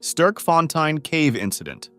Sterkfontein Cave Incident.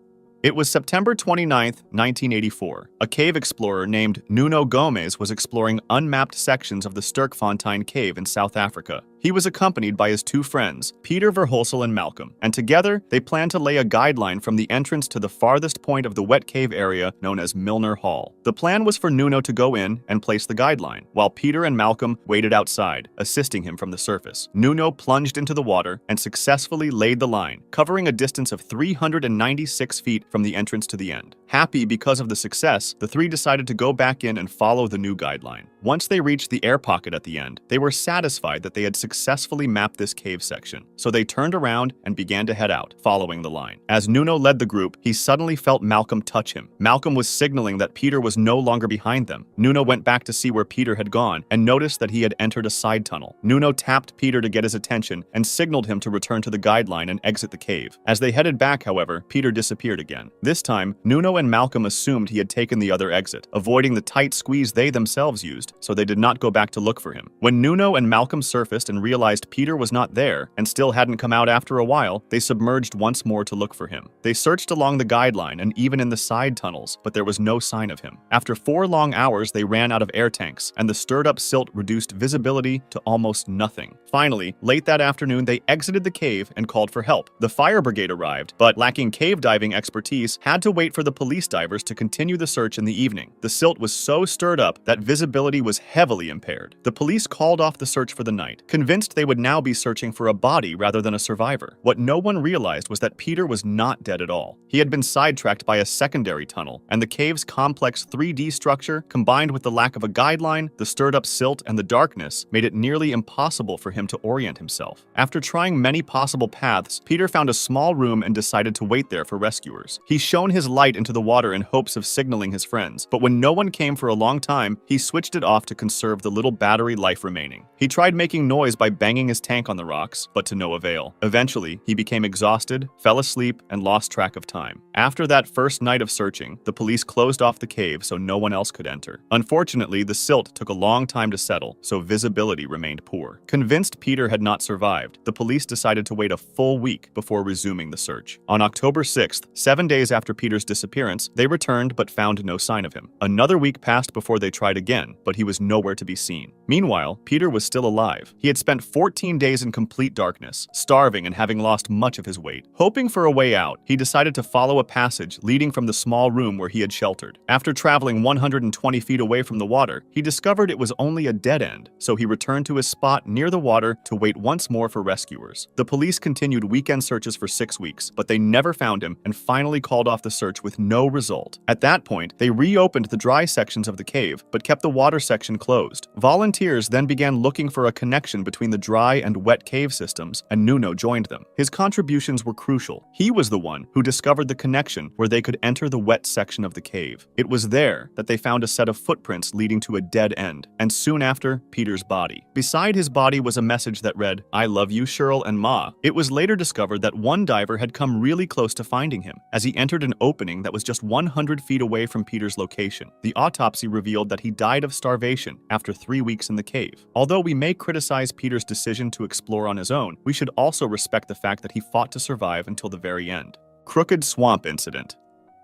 It was September 29, 1984. A cave explorer named Nuno Gomes was exploring unmapped sections of the Sterkfontein Cave in South Africa. He was accompanied by his two friends, Peter Verhulsel and Malcolm, and together they planned to lay a guideline from the entrance to the farthest point of the wet cave area known as Milner Hall. The plan was for Nuno to go in and place the guideline, while Peter and Malcolm waited outside, assisting him from the surface. Nuno plunged into the water and successfully laid the line, covering a distance of 396 feet from the entrance to the end. Happy because of the success, the three decided to go back in and follow the new guideline. Once they reached the air pocket at the end, they were satisfied that they had successfully mapped this cave section, so they turned around and began to head out, following the line. As Nuno led the group, he suddenly felt Malcolm touch him. Malcolm was signaling that Peter was no longer behind them. Nuno went back to see where Peter had gone and noticed that he had entered a side tunnel. Nuno tapped Peter to get his attention and signaled him to return to the guideline and exit the cave. As they headed back, however, Peter disappeared again. This time, Nuno and Malcolm assumed he had taken the other exit, avoiding the tight squeeze they themselves used, so they did not go back to look for him. When Nuno and Malcolm surfaced and realized Peter was not there and still hadn't come out after a while, they submerged once more to look for him. They searched along the guideline and even in the side tunnels, but there was no sign of him. After 4 long hours, they ran out of air tanks, and the stirred-up silt reduced visibility to almost nothing. Finally, late that afternoon, they exited the cave and called for help. The fire brigade arrived, but lacking cave diving expertise, had to wait for the police divers to continue the search in the evening. The silt was so stirred up that visibility was heavily impaired. The police called off the search for the night, convinced they would now be searching for a body rather than a survivor. What no one realized was that Peter was not dead at all. He had been sidetracked by a secondary tunnel, and the cave's complex 3D structure, combined with the lack of a guideline, the stirred-up silt, and the darkness, made it nearly impossible for him to orient himself. After trying many possible paths, Peter found a small room and decided to wait there for rescuers. He shone his light into the water in hopes of signaling his friends, but when no one came for a long time, he switched it off to conserve the little battery life remaining. He tried making noise by banging his tank on the rocks, but to no avail. Eventually, he became exhausted, fell asleep, and lost track of time. After that first night of searching, the police closed off the cave so no one else could enter. Unfortunately, the silt took a long time to settle, so visibility remained poor. Convinced Peter had not survived, the police decided to wait a full week before resuming the search. On October 6th, 7 days after Peter's disappearance, they returned but found no sign of him. Another week passed before they tried again, but he was nowhere to be seen. Meanwhile, Peter was still alive. He had spent 14 days in complete darkness, starving and having lost much of his weight. Hoping for a way out, he decided to follow a passage leading from the small room where he had sheltered. After traveling 120 feet away from the water, he discovered it was only a dead end, so he returned to his spot near the water to wait once more for rescuers. The police continued weekend searches for 6 weeks, but they never found him and finally called off the search with no result. At that point, they reopened the dry sections of the cave, but kept the water section closed. Volunteers then began looking for a connection between the dry and wet cave systems, and Nuno joined them. His contributions were crucial. He was the one who discovered the connection where they could enter the wet section of the cave. It was there that they found a set of footprints leading to a dead end, and soon after, Peter's body. Beside his body was a message that read, "I love you, Cheryl and Ma." It was later discovered that one diver had come really close to finding him, as he entered an opening that was just 100 feet away from Peter's location. The autopsy revealed that he died of starvation after 3 weeks in the cave. Although we may criticize Peter's decision to explore on his own, we should also respect the fact that he fought to survive until the very end. Crooked Swamp Incident.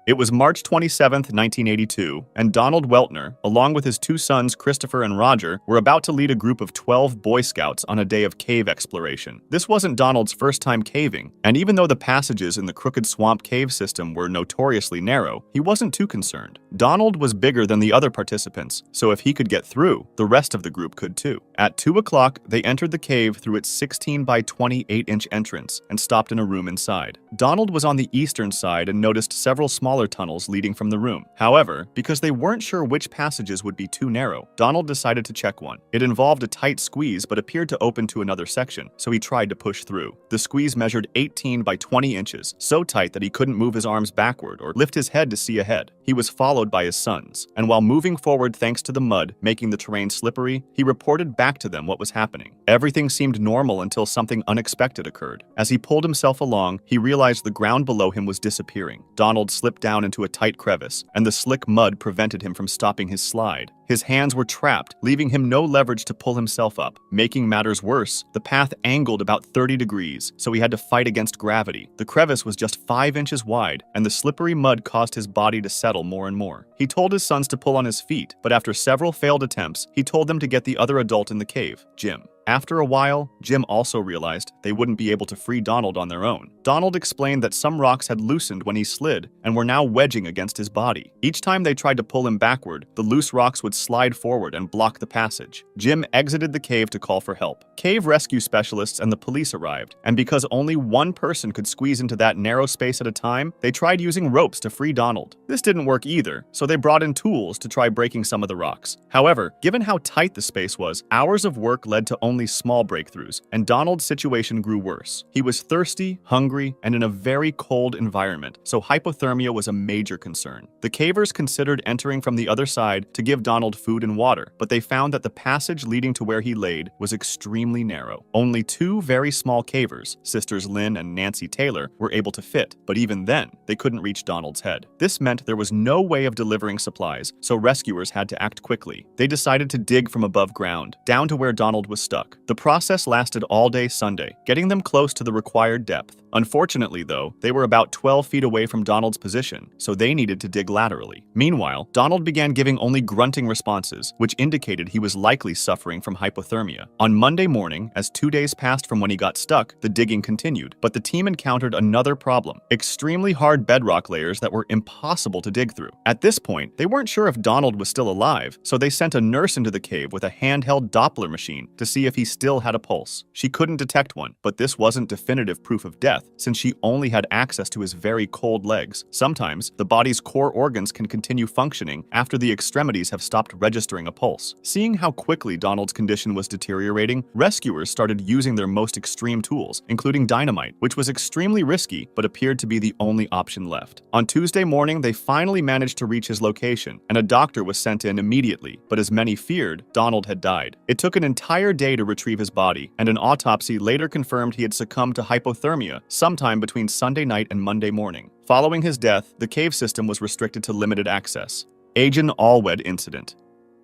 It was March 27, 1982, and Donald Weltner, along with his two sons Christopher and Roger, were about to lead a group of 12 Boy Scouts on a day of cave exploration. This wasn't Donald's first time caving, and even though the passages in the Crooked Swamp cave system were notoriously narrow, he wasn't too concerned. Donald was bigger than the other participants, so if he could get through, the rest of the group could too. At 2 o'clock, they entered the cave through its 16 by 28-inch entrance and stopped in a room inside. Donald was on the eastern side and noticed several smaller tunnels leading from the room. However, because they weren't sure which passages would be too narrow, Donald decided to check one. It involved a tight squeeze but appeared to open to another section, so he tried to push through. The squeeze measured 18 by 20 inches, so tight that he couldn't move his arms backward or lift his head to see ahead. He was followed by his sons, and while moving forward thanks to the mud making the terrain slippery, he reported back to them what was happening. Everything seemed normal until something unexpected occurred. As he pulled himself along, he realized the ground below him was disappearing. Donald slipped down into a tight crevice, and the slick mud prevented him from stopping his slide. His hands were trapped, leaving him no leverage to pull himself up. Making matters worse, the path angled about 30 degrees, so he had to fight against gravity. The crevice was just 5 inches wide, and the slippery mud caused his body to settle more and more. He told his sons to pull on his feet, but after several failed attempts, he told them to get the other adult in the cave, Jim. After a while, Jim also realized they wouldn't be able to free Donald on their own. Donald explained that some rocks had loosened when he slid and were now wedging against his body. Each time they tried to pull him backward, the loose rocks would slide forward and block the passage. Jim exited the cave to call for help. Cave rescue specialists and the police arrived, and because only one person could squeeze into that narrow space at a time, they tried using ropes to free Donald. This didn't work either, so they brought in tools to try breaking some of the rocks. However, given how tight the space was, hours of work led to only small breakthroughs, and Donald's situation grew worse. He was thirsty, hungry, and in a very cold environment, so hypothermia was a major concern. The cavers considered entering from the other side to give Donald food and water, but they found that the passage leading to where he laid was extremely narrow. Only 2 very small cavers, sisters Lynn and Nancy Taylor, were able to fit, but even then, they couldn't reach Donald's head. This meant there was no way of delivering supplies, so rescuers had to act quickly. They decided to dig from above ground, down to where Donald was stuck. The process lasted all day Sunday, getting them close to the required depth. Unfortunately, though, they were about 12 feet away from Donald's position, so they needed to dig laterally. Meanwhile, Donald began giving only grunting responses, which indicated he was likely suffering from hypothermia. On Monday morning, as 2 days passed from when he got stuck, the digging continued, but the team encountered another problem: extremely hard bedrock layers that were impossible to dig through. At this point, they weren't sure if Donald was still alive, so they sent a nurse into the cave with a handheld Doppler machine to see if he still had a pulse. She couldn't detect one, but this wasn't definitive proof of death, since she only had access to his very cold legs. Sometimes, the body's core organs can continue functioning after the extremities have stopped registering a pulse. Seeing how quickly Donald's condition was deteriorating, rescuers started using their most extreme tools, including dynamite, which was extremely risky but appeared to be the only option left. On Tuesday morning, they finally managed to reach his location, and a doctor was sent in immediately, but as many feared, Donald had died. It took an entire day to retrieve his body, and an autopsy later confirmed he had succumbed to hypothermia sometime between Sunday night and Monday morning. Following his death, the cave system was restricted to limited access. Agin Allwed Incident.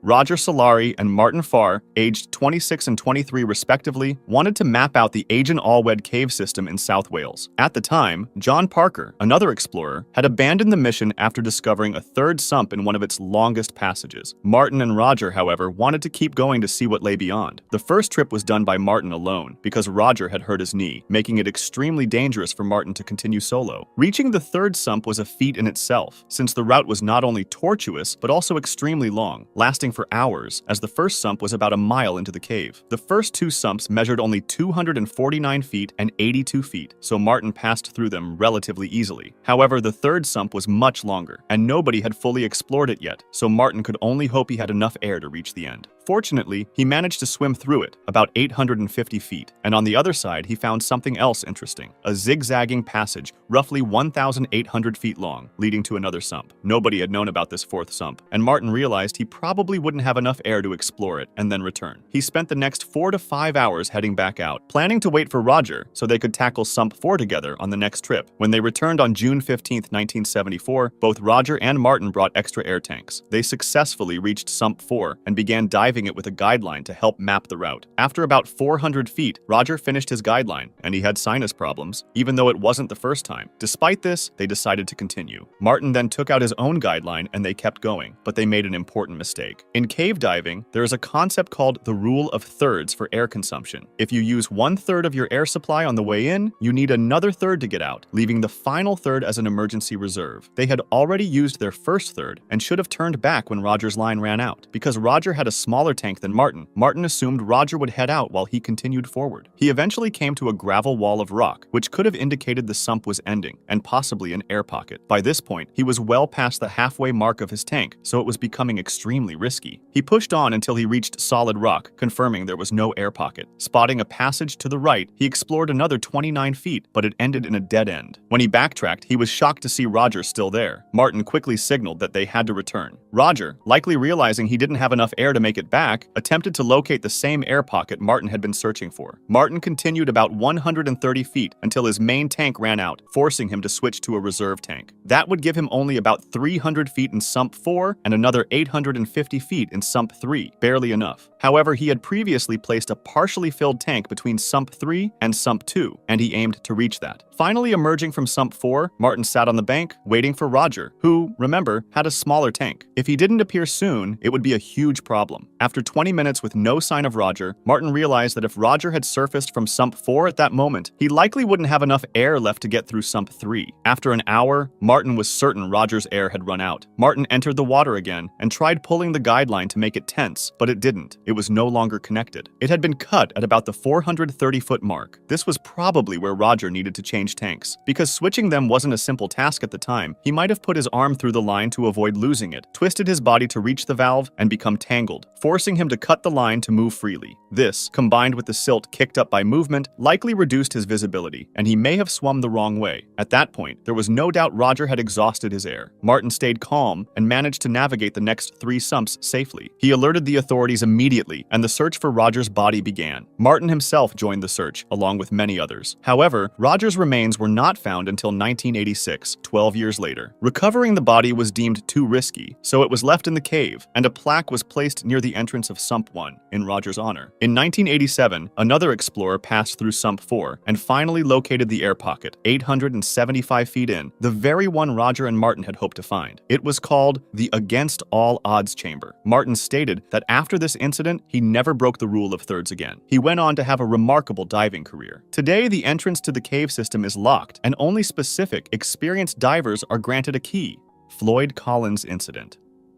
Roger Solari and Martin Farr, aged 26 and 23 respectively, wanted to map out the Agin Allwed cave system in South Wales. At the time, John Parker, another explorer, had abandoned the mission after discovering a third sump in one of its longest passages. Martin and Roger, however, wanted to keep going to see what lay beyond. The first trip was done by Martin alone, because Roger had hurt his knee, making it extremely dangerous for Martin to continue solo. Reaching the third sump was a feat in itself, since the route was not only tortuous, but also extremely long, lasting for hours, as the first sump was about a mile into the cave. The first 2 sumps measured only 249 feet and 82 feet, so Martin passed through them relatively easily. However, the third sump was much longer, and nobody had fully explored it yet, so Martin could only hope he had enough air to reach the end. Fortunately, he managed to swim through it, about 850 feet, and on the other side he found something else interesting, a zigzagging passage roughly 1,800 feet long, leading to another sump. Nobody had known about this fourth sump, and Martin realized he probably wouldn't have enough air to explore it and then return. He spent the next 4 to 5 hours heading back out, planning to wait for Roger so they could tackle Sump 4 together on the next trip. When they returned on June 15, 1974, both Roger and Martin brought extra air tanks. They successfully reached Sump 4 and began diving it with a guideline to help map the route. After about 400 feet, Roger finished his guideline, and he had sinus problems, even though it wasn't the first time. Despite this, they decided to continue. Martin then took out his own guideline and they kept going, but they made an important mistake. In cave diving, there is a concept called the rule of thirds for air consumption. If you use 1/3 of your air supply on the way in, you need another third to get out, leaving the final third as an emergency reserve. They had already used their first third and should have turned back when Roger's line ran out. Because Roger had a smaller tank than Martin assumed Roger would head out while he continued forward. He eventually came to a gravel wall of rock, which could have indicated the sump was ending, and possibly an air pocket. By this point, he was well past the halfway mark of his tank, so it was becoming extremely risky. He pushed on until he reached solid rock, confirming there was no air pocket. Spotting a passage to the right, he explored another 29 feet, but it ended in a dead end. When he backtracked, he was shocked to see Roger still there. Martin quickly signaled that they had to return. Roger, likely realizing he didn't have enough air to make it back, attempted to locate the same air pocket Martin had been searching for. Martin continued about 130 feet until his main tank ran out, forcing him to switch to a reserve tank. That would give him only about 300 feet in Sump 4 and another 850 feet in Sump 3, barely enough. However, he had previously placed a partially filled tank between Sump 3 and Sump 2, and he aimed to reach that. Finally emerging from Sump 4, Martin sat on the bank, waiting for Roger, who, remember, had a smaller tank. If he didn't appear soon, it would be a huge problem. After 20 minutes with no sign of Roger, Martin realized that if Roger had surfaced from Sump 4 at that moment, he likely wouldn't have enough air left to get through Sump 3. After an hour, Martin was certain Roger's air had run out. Martin entered the water again and tried pulling the guideline to make it tense, but it didn't. It was no longer connected. It had been cut at about the 430-foot mark. This was probably where Roger needed to change tanks. Because switching them wasn't a simple task at the time, he might have put his arm through the line to avoid losing it, twisted his body to reach the valve, and become tangled, forcing him to cut the line to move freely. This, combined with the silt kicked up by movement, likely reduced his visibility, and he may have swum the wrong way. At that point, there was no doubt Roger had exhausted his air. Martin stayed calm and managed to navigate the next 3 sumps safely. He alerted the authorities immediately, and the search for Roger's body began. Martin himself joined the search, along with many others. However, Roger's remains were not found until 1986, 12 years later. Recovering the body was deemed too risky, so it was left in the cave, and a plaque was placed near the entrance of Sump 1 in Roger's honor. In 1987, another explorer passed through Sump 4 and finally located the air pocket, 875 feet in, the very one Roger and Martin had hoped to find. It was called the Against All Odds Chamber. Martin stated that after this incident, he never broke the rule of thirds again. He went on to have a remarkable diving career. Today, the entrance to the cave system is locked, and only specific, experienced divers are granted a key. Floyd Collins Incident.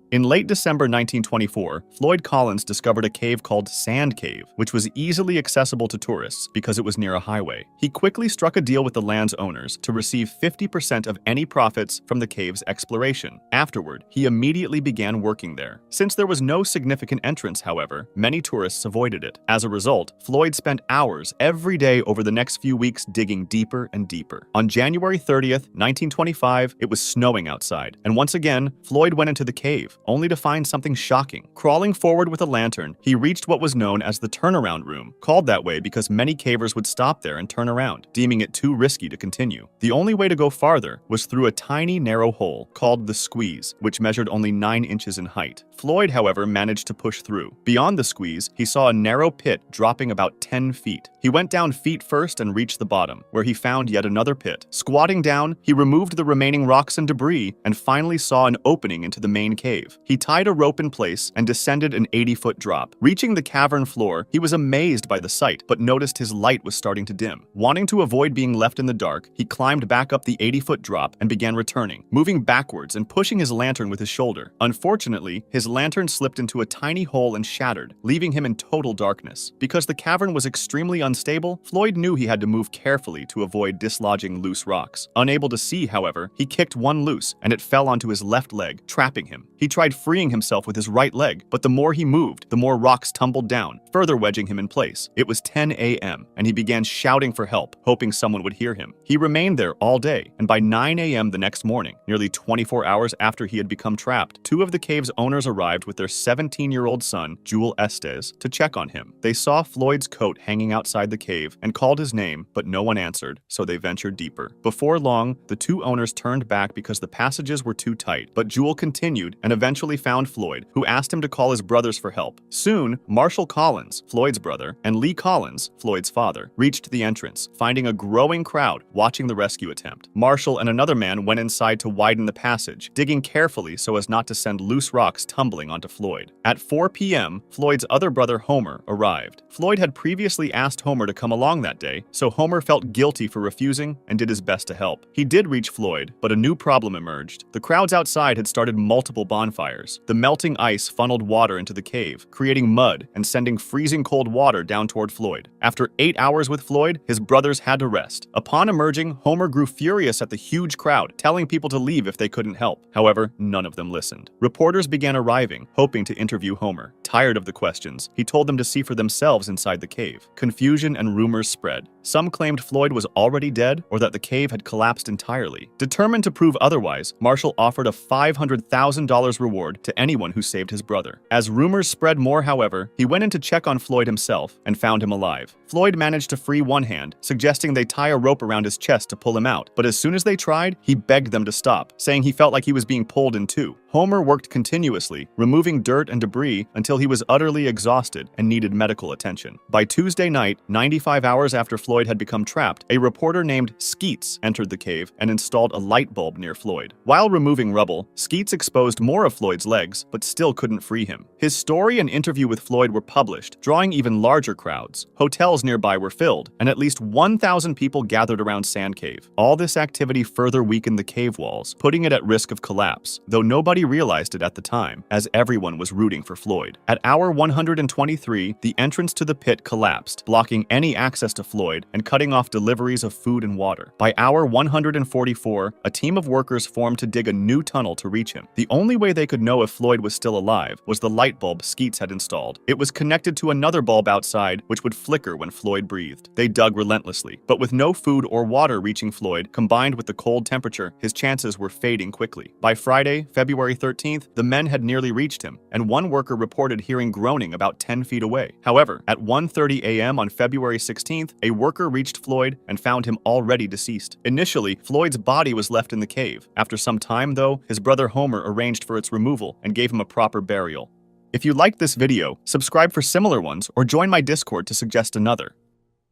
In late December 1924, Floyd Collins discovered a cave called Sand Cave, which was easily accessible to tourists because it was near a highway. He quickly struck a deal with the land's owners to receive 50% of any profits from the cave's exploration. Afterward, he immediately began working there. Since there was no significant entrance, however, many tourists avoided it. As a result, Floyd spent hours every day over the next few weeks digging deeper and deeper. On January 30th, 1925, it was snowing outside, and once again, Floyd went into the cave, only to find something shocking. Crawling forward with a lantern, he reached what was known as the turnaround room, called that way because many cavers would stop there and turn around, deeming it too risky to continue. The only way to go farther was through a tiny, narrow hole called the squeeze, which measured only 9 inches in height. Floyd, however, managed to push through. Beyond the squeeze, he saw a narrow pit dropping about 10 feet. He went down feet first and reached the bottom, where he found yet another pit. Squatting down, he removed the remaining rocks and debris and finally saw an opening into the main cave. He tied a rope in place and descended an 80-foot drop. Reaching the cavern floor, he was amazed by the sight, but noticed his light was starting to dim. Wanting to avoid being left in the dark, he climbed back up the 80-foot drop and began returning, moving backwards and pushing his lantern with his shoulder. Unfortunately, his lantern slipped into a tiny hole and shattered, leaving him in total darkness. Because the cavern was extremely unstable, Floyd knew he had to move carefully to avoid dislodging loose rocks. Unable to see, however, he kicked one loose, and it fell onto his left leg, trapping him. He tried freeing himself with his right leg, but the more he moved, the more rocks tumbled down, further wedging him in place. It was 10 a.m., and he began shouting for help, hoping someone would hear him. He remained there all day, and by 9 a.m. the next morning, nearly 24 hours after he had become trapped, 2 of the cave's owners arrived with their 17-year-old son, Jewel Estes, to check on him. They saw Floyd's coat hanging outside the cave and called his name, but no one answered, so they ventured deeper. Before long, the 2 owners turned back because the passages were too tight, but Jewel continued and eventually found Floyd, who asked him to call his brothers for help. Soon, Marshall Collins, Floyd's brother, and Lee Collins, Floyd's father, reached the entrance, finding a growing crowd watching the rescue attempt. Marshall and another man went inside to widen the passage, digging carefully so as not to send loose rocks tumbling onto Floyd. At 4 p.m., Floyd's other brother Homer arrived. Floyd had previously asked Homer to come along that day, so Homer felt guilty for refusing and did his best to help. He did reach Floyd, but a new problem emerged. The crowds outside had started multiple bonfires. The melting ice funneled water into the cave, creating mud and sending freezing cold water down toward Floyd. After 8 hours with Floyd, his brothers had to rest. Upon emerging, Homer grew furious at the huge crowd, telling people to leave if they couldn't help. However, none of them listened. Reporters began arriving, hoping to interview Homer. Tired of the questions, he told them to see for themselves inside the cave. Confusion and rumors spread. Some claimed Floyd was already dead or that the cave had collapsed entirely. Determined to prove otherwise, Marshall offered a $500,000 reward to anyone who saved his brother. As rumors spread more, however, he went in to check on Floyd himself and found him alive. Floyd managed to free one hand, suggesting they tie a rope around his chest to pull him out, but as soon as they tried, he begged them to stop, saying he felt like he was being pulled in two. Homer worked continuously, removing dirt and debris until he was utterly exhausted and needed medical attention. By Tuesday night, 95 hours after Floyd had become trapped, a reporter named Skeets entered the cave and installed a light bulb near Floyd. While removing rubble, Skeets exposed more of Floyd's legs, but still couldn't free him. His story and interview with Floyd were published, drawing even larger crowds. Hotels nearby were filled, and at least 1,000 people gathered around Sand Cave. All this activity further weakened the cave walls, putting it at risk of collapse, though nobody realized it at the time, as everyone was rooting for Floyd. At hour 123, the entrance to the pit collapsed, blocking any access to Floyd and cutting off deliveries of food and water. By hour 144, a team of workers formed to dig a new tunnel to reach him. The only way they could know if Floyd was still alive was the light bulb Skeets had installed. It was connected to another bulb outside, which would flicker when Floyd breathed. They dug relentlessly, but with no food or water reaching Floyd, combined with the cold temperature, his chances were fading quickly. By Friday, February 13th, the men had nearly reached him, and one worker reported hearing groaning about 10 feet away. However, at 1:30 a.m. on February 16th, a worker reached Floyd and found him already deceased. Initially, Floyd's body was left in the cave. After some time, though, his brother Homer arranged for its removal and gave him a proper burial. If you liked this video, subscribe for similar ones or join my Discord to suggest another.